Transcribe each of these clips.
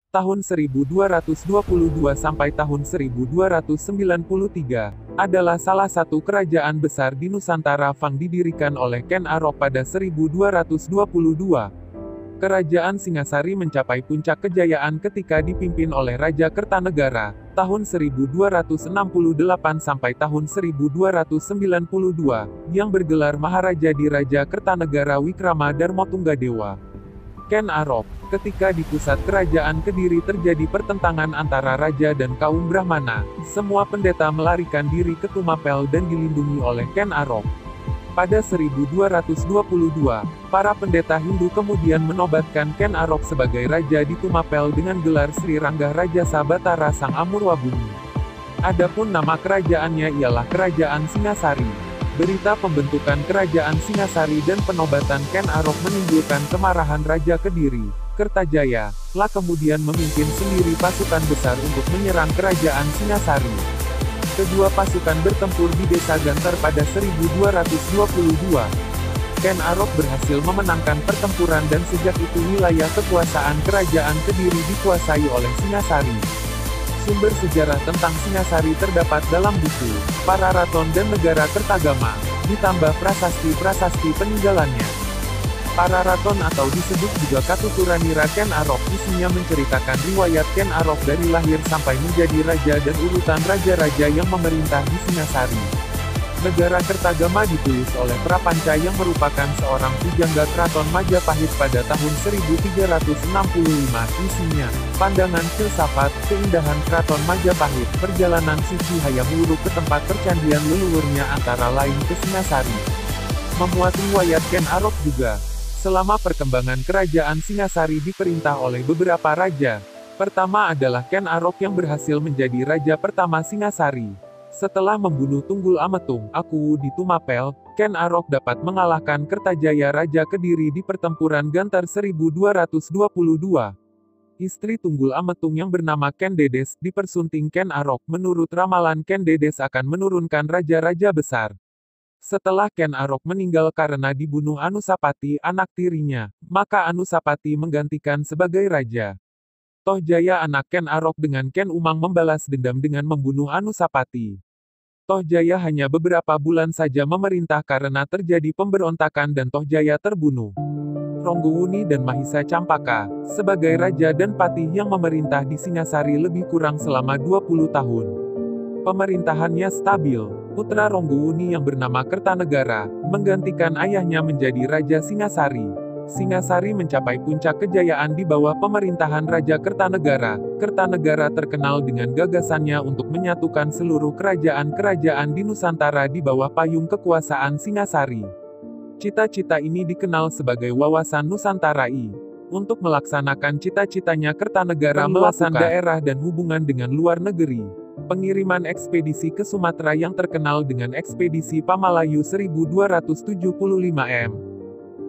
tahun 1222 sampai tahun 1293, adalah salah satu kerajaan besar di Nusantara. Didirikan oleh Ken Arok pada 1222. Kerajaan Singasari mencapai puncak kejayaan ketika dipimpin oleh Raja Kertanegara, tahun 1268 sampai tahun 1292, yang bergelar Maharaja di Raja Kertanegara Wikrama Darmotunggadewa. Ken Arok, ketika di pusat kerajaan Kediri terjadi pertentangan antara raja dan kaum Brahmana, semua pendeta melarikan diri ke Tumapel dan dilindungi oleh Ken Arok. Pada 1222, para pendeta Hindu kemudian menobatkan Ken Arok sebagai raja di Tumapel dengan gelar Sri Ranggah Raja Sabatara Sang Amurwabumi. Adapun nama kerajaannya ialah Kerajaan Singasari. Berita pembentukan Kerajaan Singasari dan penobatan Ken Arok menimbulkan kemarahan Raja Kediri, Kertajaya, kemudian memimpin sendiri pasukan besar untuk menyerang Kerajaan Singasari. Kedua pasukan bertempur di Desa Gantar pada 1222. Ken Arok berhasil memenangkan pertempuran dan sejak itu wilayah kekuasaan Kerajaan Kediri dikuasai oleh Singasari. Sumber sejarah tentang Singasari terdapat dalam buku Pararaton dan Negara Kertagama, ditambah prasasti-prasasti peninggalannya. Pararaton atau disebut juga Katuturanira Ken Arok isinya menceritakan riwayat Ken Arok dari lahir sampai menjadi raja dan urutan raja-raja yang memerintah di Singasari. Negara Kertagama ditulis oleh Prapanca yang merupakan seorang pujangga Keraton Majapahit pada tahun 1365. Isinya, pandangan filsafat, keindahan Keraton Majapahit, perjalanan Sisi Hayam Wuruk ke tempat percandian leluhurnya antara lain ke Singasari. Memuat riwayat Ken Arok juga. Selama perkembangan Kerajaan Singasari diperintah oleh beberapa raja. Pertama adalah Ken Arok yang berhasil menjadi raja pertama Singasari. Setelah membunuh Tunggul Ametung, Aku di Tumapel, Ken Arok dapat mengalahkan Kertajaya Raja Kediri di pertempuran Gantar 1222. Istri Tunggul Ametung yang bernama Ken Dedes dipersunting Ken Arok. Menurut ramalan Ken Dedes akan menurunkan raja-raja besar. Setelah Ken Arok meninggal karena dibunuh Anusapati anak tirinya, maka Anusapati menggantikan sebagai raja. Tohjaya anak Ken Arok dengan Ken Umang membalas dendam dengan membunuh Anusapati. Tohjaya hanya beberapa bulan saja memerintah karena terjadi pemberontakan dan Tohjaya terbunuh. Ronggowuni dan Mahisa Campaka, sebagai raja dan patih yang memerintah di Singasari lebih kurang selama 20 tahun. Pemerintahannya stabil. Putra Ronggowuni yang bernama Kertanegara, menggantikan ayahnya menjadi Raja Singasari. Singasari mencapai puncak kejayaan di bawah pemerintahan Raja Kertanegara. Kertanegara terkenal dengan gagasannya untuk menyatukan seluruh kerajaan-kerajaan di Nusantara di bawah payung kekuasaan Singasari. Cita-cita ini dikenal sebagai Wawasan Nusantara I. Untuk melaksanakan cita-citanya Kertanegara melakukan daerah dan hubungan dengan luar negeri. Pengiriman ekspedisi ke Sumatera yang terkenal dengan ekspedisi Pamalayu 1275 m.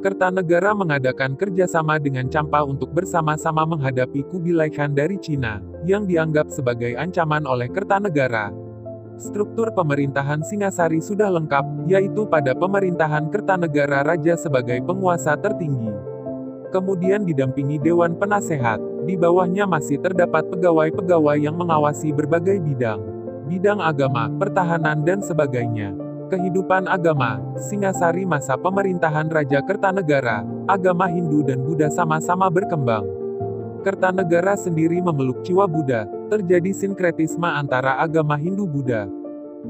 Kertanegara mengadakan kerjasama dengan Campa untuk bersama-sama menghadapi Kubilai Khan dari Cina, yang dianggap sebagai ancaman oleh Kertanegara. Struktur pemerintahan Singasari sudah lengkap, yaitu pada pemerintahan Kertanegara Raja sebagai penguasa tertinggi. Kemudian didampingi Dewan Penasehat, di bawahnya masih terdapat pegawai-pegawai yang mengawasi berbagai bidang agama, pertahanan dan sebagainya. Kehidupan agama, Singasari masa pemerintahan Raja Kertanegara, agama Hindu dan Buddha sama-sama berkembang. Kertanegara sendiri memeluk jiwa Buddha, terjadi sinkretisme antara agama Hindu-Buddha.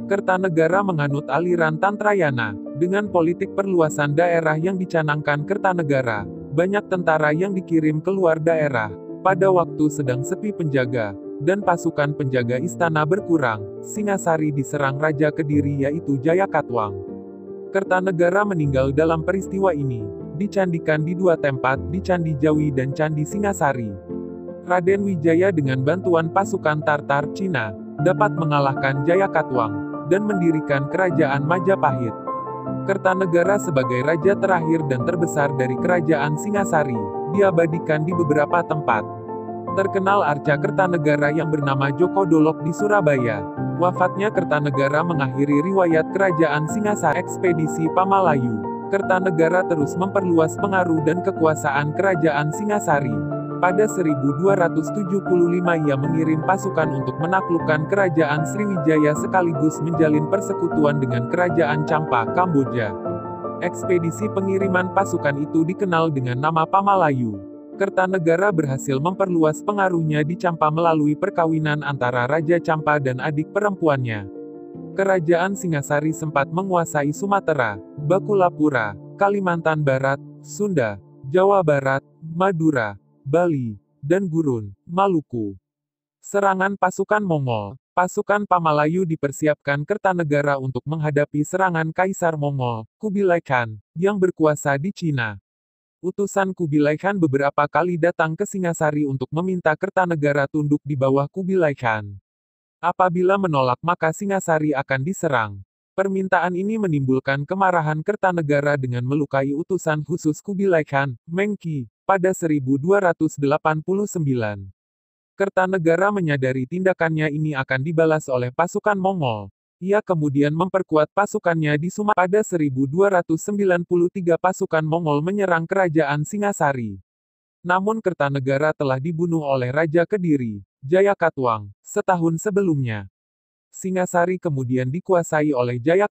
Kertanegara menganut aliran Tantrayana, dengan politik perluasan daerah yang dicanangkan Kertanegara. Banyak tentara yang dikirim keluar daerah, pada waktu sedang sepi penjaga, dan pasukan penjaga istana berkurang. Singasari diserang Raja Kediri yaitu Jayakatwang. Kertanegara meninggal dalam peristiwa ini, dicandikan di dua tempat, di Candi Jawi dan Candi Singasari. Raden Wijaya dengan bantuan pasukan Tartar Cina, dapat mengalahkan Jayakatwang, dan mendirikan Kerajaan Majapahit. Kertanegara sebagai raja terakhir dan terbesar dari Kerajaan Singasari, diabadikan di beberapa tempat. Terkenal arca Kertanegara yang bernama Joko Dolok di Surabaya. Wafatnya Kertanegara mengakhiri riwayat Kerajaan Singasari. Ekspedisi Pamalayu. Kertanegara terus memperluas pengaruh dan kekuasaan Kerajaan Singasari. Pada 1275 ia mengirim pasukan untuk menaklukkan kerajaan Sriwijaya sekaligus menjalin persekutuan dengan kerajaan Champa, Kamboja. Ekspedisi pengiriman pasukan itu dikenal dengan nama Pamalayu. Kertanegara berhasil memperluas pengaruhnya di Champa melalui perkawinan antara Raja Champa dan adik perempuannya. Kerajaan Singasari sempat menguasai Sumatera, Bakulapura, Kalimantan Barat, Sunda, Jawa Barat, Madura, Bali, dan Gurun, Maluku. Serangan pasukan Mongol. Pasukan Pamalayu dipersiapkan Kertanegara untuk menghadapi serangan Kaisar Mongol, Kubilai Khan, yang berkuasa di Cina. Utusan Kubilai Khan beberapa kali datang ke Singasari untuk meminta Kertanegara tunduk di bawah Kubilai Khan. Apabila menolak maka Singasari akan diserang. Permintaan ini menimbulkan kemarahan Kertanegara dengan melukai utusan khusus Kubilai Khan, Mengki, pada 1289. Kertanegara menyadari tindakannya ini akan dibalas oleh pasukan Mongol. Ia kemudian memperkuat pasukannya di Sumatera. Pada 1293 pasukan Mongol menyerang kerajaan Singasari. Namun Kertanegara telah dibunuh oleh Raja Kediri, Jayakatwang, setahun sebelumnya. Singasari kemudian dikuasai oleh